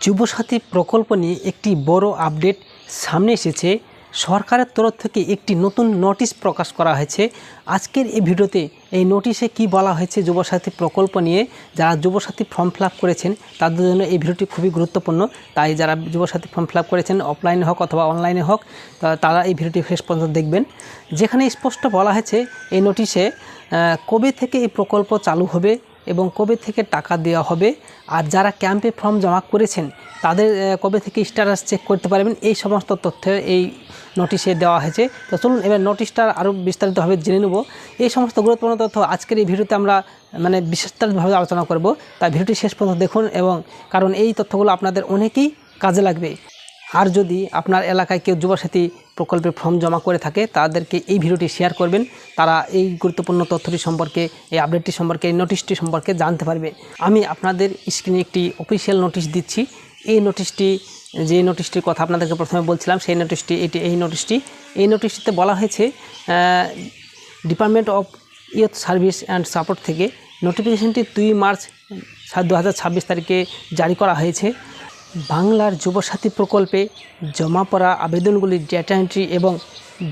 যুবসাথী প্রকল্প নিয়ে একটি বড় আপডেট সামনে এসেছে। সরকারের তরফ থেকে একটি নতুন নোটিশ প্রকাশ করা হয়েছে। আজকের এই ভিডিওতে এই নোটিশে কি বলা হয়েছে যুবসাথী প্রকল্প নিয়ে, যারা যুবসাথী ফর্ম ফিল আপ করেছেন তাদের জন্য এই ভিডিওটি খুবই গুরুত্বপূর্ণ। তাই যারা যুবসাথী ফর্ম ফিল আপ করেছেন অফলাইনে হোক অথবা অনলাইনে হোক, তারা এই ভিডিওটি শেষ পর্যন্ত দেখবেন। যেখানে স্পষ্ট বলা হয়েছে এই নোটিশে কবে থেকে এই প্রকল্প চালু হবে এবং কবে থেকে টাকা দেওয়া হবে, আর যারা ক্যাম্পে ফর্ম জমা করেছেন তাদের কবে থেকে স্ট্যাটাস চেক করতে পারবেন, এই সমস্ত তথ্য এই নোটিশে দেওয়া হয়েছে। তো চলুন এবার নোটিশটা আরও বিস্তারিতভাবে জেনে নেব। এই সমস্ত গুরুত্বপূর্ণ তথ্য আজকের এই ভিডিওতে আমরা বিস্তারিতভাবে আলোচনা করব। তাই ভিডিওটি শেষ পর্যন্ত দেখুন, এবং কারণ এই তথ্যগুলো আপনাদের অনেকেই কাজে লাগবে। আর যদি আপনার এলাকায় কেউ যুবসাথী প্রকল্পের ফর্ম জমা করে থাকে তাদেরকে এই ভিডিওটি শেয়ার করবেন, তারা এই গুরুত্বপূর্ণ তথ্যটি সম্পর্কে, এই আপডেটটি সম্পর্কে, এই নোটিশটি সম্পর্কে জানতে পারবে। আমি আপনাদের স্ক্রিনে একটি অফিসিয়াল নোটিশ দিচ্ছি। এই নোটিশটির কথা আপনাদেরকে প্রথমে বলছিলাম, এই নোটিশটিতে বলা হয়েছে department of youth service and support থেকে নোটিফিকেশনটি 2 মার্চ 2026 তারিখে জারি করা হয়েছে। বাংলার যুবসাথী প্রকল্পে জমা পড়া আবেদনগুলির ডেটা এন্ট্রি এবং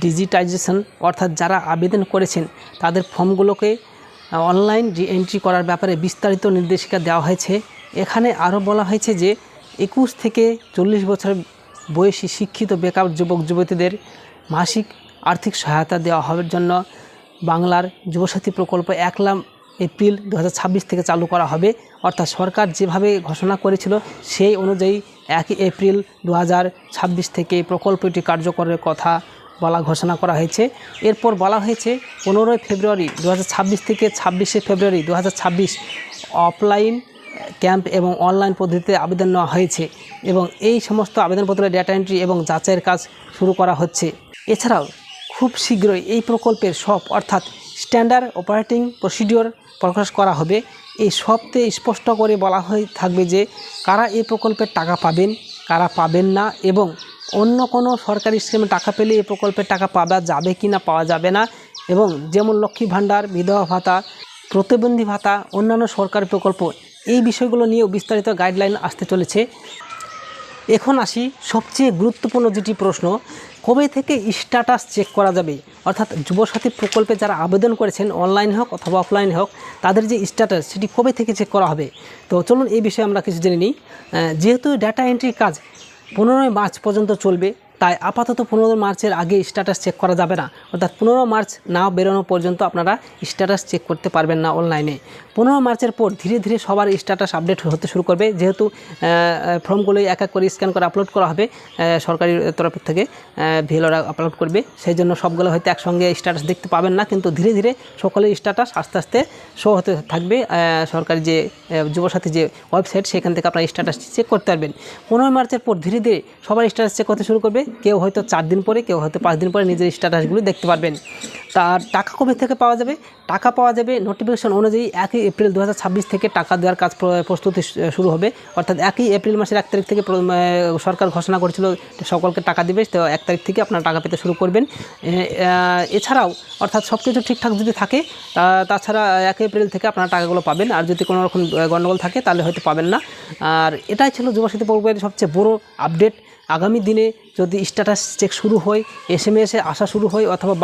ডিজিটাইজেশন, অর্থাৎ যারা আবেদন করেছেন তাদের ফর্মগুলোকে অনলাইন এন্ট্রি করার ব্যাপারে বিস্তারিত নির্দেশিকা দেওয়া হয়েছে। এখানে আরও বলা হয়েছে যে 21 থেকে 40 বছর বয়সী শিক্ষিত বেকার যুবক যুবতীদের মাসিক আর্থিক সহায়তা দেওয়া হওয়ার জন্য বাংলার যুবসাথী প্রকল্প 1 এপ্রিল 2026 থেকে চালু করা হবে। অর্থাৎ সরকার যেভাবে ঘোষণা করেছিল সেই অনুযায়ী 1 এপ্রিল 2026 থেকে প্রকল্পটি কার্যকরের কথা ঘোষণা করা হয়েছে। এরপর বলা হয়েছে 15 ফেব্রুয়ারি 2026 থেকে 26 ফেব্রুয়ারি 2026 অফলাইন ক্যাম্প এবং অনলাইন পদ্ধতিতে আবেদন নেওয়া হয়েছে, এবং এই সমস্ত আবেদনপত্রের ডেটা এন্ট্রি এবং যাচাইয়ের কাজ শুরু করা হচ্ছে। এছাড়াও খুব শীঘ্রই এই প্রকল্পের অর্থাৎ স্ট্যান্ডার্ড অপারেটিং প্রসিডিওর প্রকাশ করা হবে। এই সবতে স্পষ্ট করে বলা হয়ে থাকবে যে কারা এই প্রকল্পের টাকা পাবেন, কারা পাবেন না, এবং অন্য কোনো সরকারি স্কিমে টাকা পেলে এই প্রকল্পের টাকা পাওয়া যাবে কি না পাওয়া যাবে না, এবং যেমন লক্ষ্মী ভাণ্ডার, বিধবা ভাতা, প্রতিবন্ধী ভাতা, অন্যান্য সরকারি প্রকল্প, এই বিষয়গুলো নিয়েও বিস্তারিত গাইডলাইন আসতে চলেছে। এখন আসি সবচেয়ে গুরুত্বপূর্ণ যেটি প্রশ্ন, কবে থেকে স্ট্যাটাস চেক করা যাবে, অর্থাৎ যুবসাথী প্রকল্পে যারা আবেদন করেছেন অনলাইন হোক অথবা অফলাইন হোক তাদের যে স্ট্যাটাস সেটি কবে থেকে চেক করা হবে। তো চলুন এই বিষয়ে আমরা কিছু জেনে নিই। যেহেতু ডাটা এন্ট্রির কাজ 15 মার্চ পর্যন্ত চলবে, তাই আপাতত 15 মার্চের আগে স্ট্যাটাস চেক করা যাবে না। অর্থাৎ 15 মার্চ না বেরোনো পর্যন্ত আপনারা স্ট্যাটাস চেক করতে পারবেন না অনলাইনে। 15 মার্চের পর ধীরে ধীরে সবার স্ট্যাটাস আপডেট হতে শুরু করবে, যেহেতু ফর্মগুলোই এক এক করে স্ক্যান করে আপলোড করা হবে সরকারি তরফ থেকে, ভিএলওরা আপলোড করবে। সেই জন্য সবগুলো হয়তো একসঙ্গে স্ট্যাটাস দেখতে পাবেন না, কিন্তু ধীরে ধীরে সকলের স্ট্যাটাস আস্তে আস্তে শো হতে থাকবে। সরকারি যে যুবসাথী যে ওয়েবসাইট, সেখান থেকে আপনারা স্ট্যাটাস চেক করতে পারবেন। 15 মার্চের পর ধীরে ধীরে সবার স্ট্যাটাস চেক করতে শুরু করবে। কেউ হয়তো 4 দিন পরে, কেউ হয়তো 5 দিন পরে নিজের স্ট্যাটাসগুলি দেখতে পারবেন। তার টাকা কবে থেকে পাওয়া যাবে? টাকা পাওয়া যাবে নোটিফিকেশন অনুযায়ী 1 এপ্রিল 2026 থেকে টাকা দেওয়ার কাজ প্রস্তুতি শুরু হবে। অর্থাৎ 1 এপ্রিল মাসের 1 তারিখ থেকে সরকার ঘোষণা করেছিল সকলকে টাকা দিবে, তো 1 তারিখ থেকে আপনারা টাকা পেতে শুরু করবেন। এছাড়াও অর্থাৎ সব কিছু ঠিকঠাক যদি থাকে তাছাড়া 1 এপ্রিল থেকে আপনারা টাকাগুলো পাবেন, আর যদি কোনো রকম গণ্ডগোল থাকে তাহলে হয়তো পাবেন না। আর এটাই ছিল যুবসাথী প্রকল্পের সবচেয়ে বড় আপডেট। আগামী দিনে যদি স্ট্যাটাস চেক শুরু হয়, এসএমএসে আসা শুরু হয়, অথবা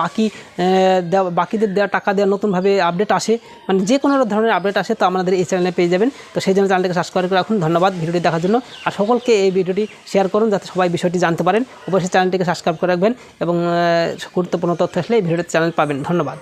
বাকিদের দেওয়া টাকা দেওয়া নতুনভাবে আপডেট আসে, মানে যে কোনো ধরনের আপডেট আসে, তো আমাদের এই চ্যানেলে পেয়ে যাবেন। তো সেই জন্য চ্যানেলটাকে সাবস্ক্রাইব করে রাখুন। ধন্যবাদ ভিডিওটি দেখার জন্য। আর সকলকে এই ভিডিওটি শেয়ার করুন যাতে সবাই বিষয়টি জানতে পারেন। অবশ্যই চ্যানেলটিকে সাবস্ক্রাইব করে রাখবেন, এবং গুরুত্বপূর্ণ তথ্য আসলে এই ভিডিওতে চ্যানেল পাবেন। ধন্যবাদ।